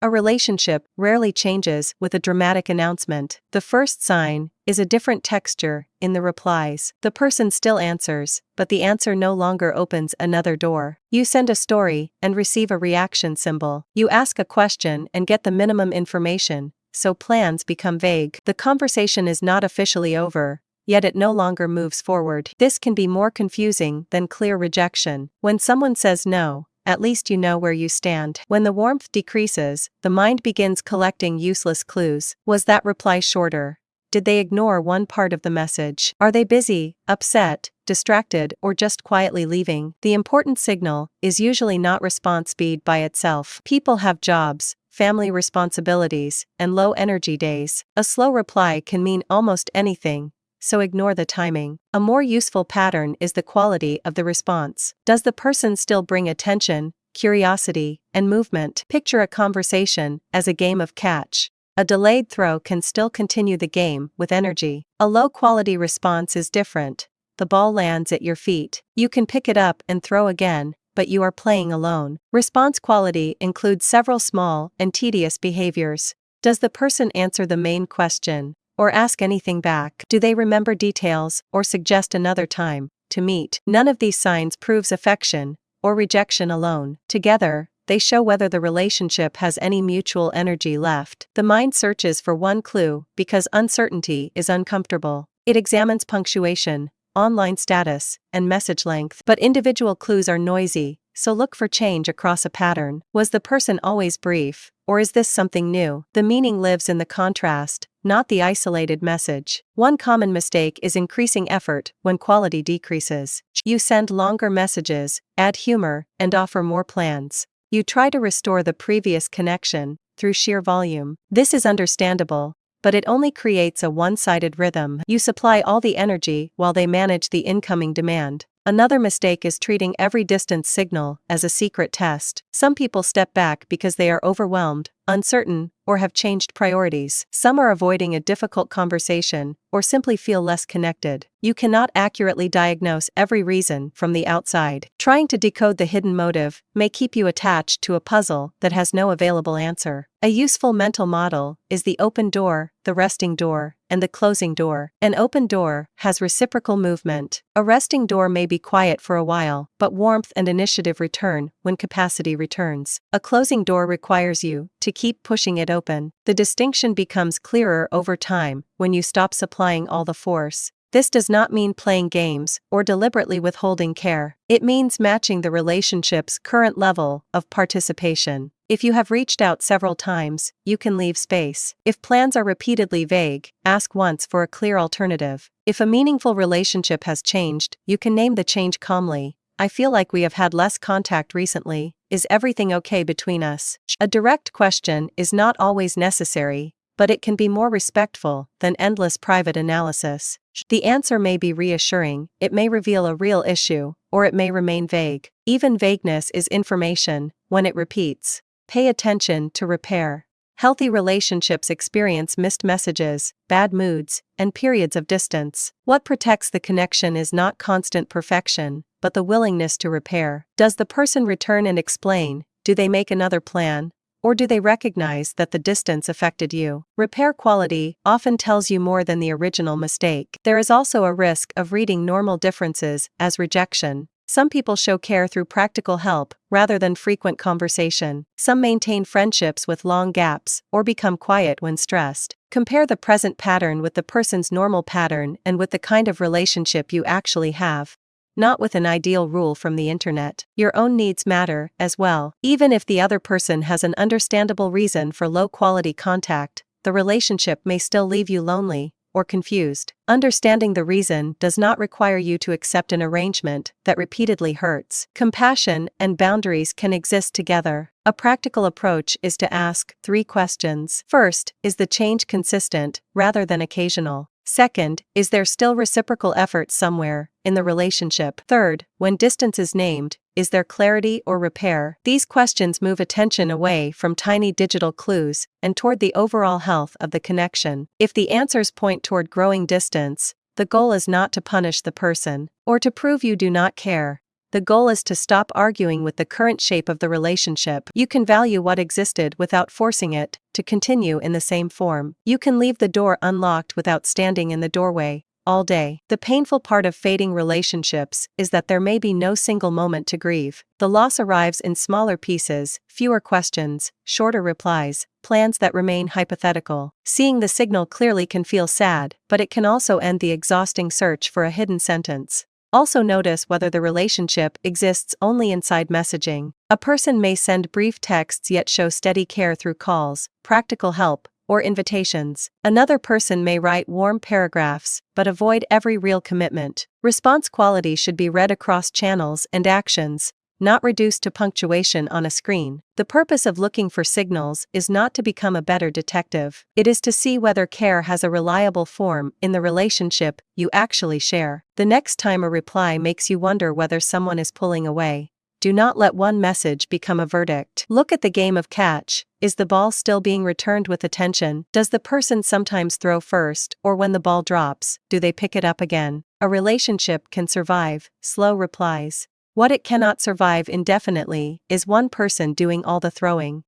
A relationship rarely changes with a dramatic announcement. The first sign is a different texture in the replies. The person still answers, but the answer no longer opens another door. You send a story and receive a reaction symbol. You ask a question and get the minimum information, so plans become vague. The conversation is not officially over, yet it no longer moves forward. This can be more confusing than clear rejection. When someone says no, at least you know where you stand. When the warmth decreases, the mind begins collecting useless clues. Was that reply shorter? Did they ignore one part of the message? Are they busy, upset, distracted, or just quietly leaving? The important signal is usually not response speed by itself. People have jobs, family responsibilities, and low energy days. A slow reply can mean almost anything, so ignore the timing. A more useful pattern is the quality of the response. Does the person still bring attention, curiosity, and movement? Picture a conversation as a game of catch. A delayed throw can still continue the game with energy. A low-quality response is different. The ball lands at your feet. You can pick it up and throw again, but you are playing alone. Response quality includes several small and tedious behaviors. Does the person answer the main question, or ask anything back? Do they remember details, or suggest another time to meet? None of these signs proves affection or rejection alone. Together, they show whether the relationship has any mutual energy left. The mind searches for one clue because uncertainty is uncomfortable. It examines punctuation, online status, and message length. But individual clues are noisy, so look for change across a pattern. Was the person always brief, or is this something new? The meaning lives in the contrast, not the isolated message. One common mistake is increasing effort when quality decreases. You send longer messages, add humor, and offer more plans. You try to restore the previous connection through sheer volume. This is understandable, but it only creates a one-sided rhythm. You supply all the energy while they manage the incoming demand. Another mistake is treating every distance signal as a secret test. Some people step back because they are overwhelmed, uncertain, or have changed priorities. Some are avoiding a difficult conversation, or simply feel less connected. You cannot accurately diagnose every reason from the outside. Trying to decode the hidden motive may keep you attached to a puzzle that has no available answer. A useful mental model is the open door, the resting door, and the closing door. An open door has reciprocal movement. A resting door may be quiet for a while, but warmth and initiative return when capacity returns. A closing door requires you to keep pushing it open. The distinction becomes clearer over time when you stop supplying all the force. This does not mean playing games or deliberately withholding care. It means matching the relationship's current level of participation. If you have reached out several times, you can leave space. If plans are repeatedly vague, ask once for a clear alternative. If a meaningful relationship has changed, you can name the change calmly. I feel like we have had less contact recently. Is everything okay between us? A direct question is not always necessary, but it can be more respectful than endless private analysis. The answer may be reassuring, it may reveal a real issue, or it may remain vague. Even vagueness is information when it repeats. Pay attention to repair. Healthy relationships experience missed messages, bad moods, and periods of distance. What protects the connection is not constant perfection, but the willingness to repair. Does the person return and explain? Do they make another plan? Or do they recognize that the distance affected you? Repair quality often tells you more than the original mistake. There is also a risk of reading normal differences as rejection. Some people show care through practical help rather than frequent conversation. Some maintain friendships with long gaps or become quiet when stressed. Compare the present pattern with the person's normal pattern and with the kind of relationship you actually have. Not with an ideal rule from the internet. Your own needs matter as well. Even if the other person has an understandable reason for low-quality contact, the relationship may still leave you lonely or confused. Understanding the reason does not require you to accept an arrangement that repeatedly hurts. Compassion and boundaries can exist together. A practical approach is to ask 3 questions. First, is the change consistent rather than occasional? Second, is there still reciprocal effort somewhere in the relationship? Third, when distance is named, is there clarity or repair? These questions move attention away from tiny digital clues and toward the overall health of the connection. If the answers point toward growing distance, the goal is not to punish the person or to prove you do not care, The goal is to stop arguing with the current shape of the relationship. You can value what existed without forcing it to continue in the same form. You can leave the door unlocked without standing in the doorway all day. The painful part of fading relationships is that there may be no single moment to grieve. The loss arrives in smaller pieces, fewer questions, shorter replies, plans that remain hypothetical. Seeing the signal clearly can feel sad, but it can also end the exhausting search for a hidden sentence. Also notice whether the relationship exists only inside messaging. A person may send brief texts yet show steady care through calls, practical help, or invitations. Another person may write warm paragraphs, but avoid every real commitment. Response quality should be read across channels and actions, not reduced to punctuation on a screen. The purpose of looking for signals is not to become a better detective. It is to see whether care has a reliable form in the relationship you actually share. The next time a reply makes you wonder whether someone is pulling away, do not let one message become a verdict. Look at the game of catch. Is the ball still being returned with attention? Does the person sometimes throw first, or when the ball drops, do they pick it up again? A relationship can survive slow replies. What it cannot survive indefinitely is one person doing all the throwing.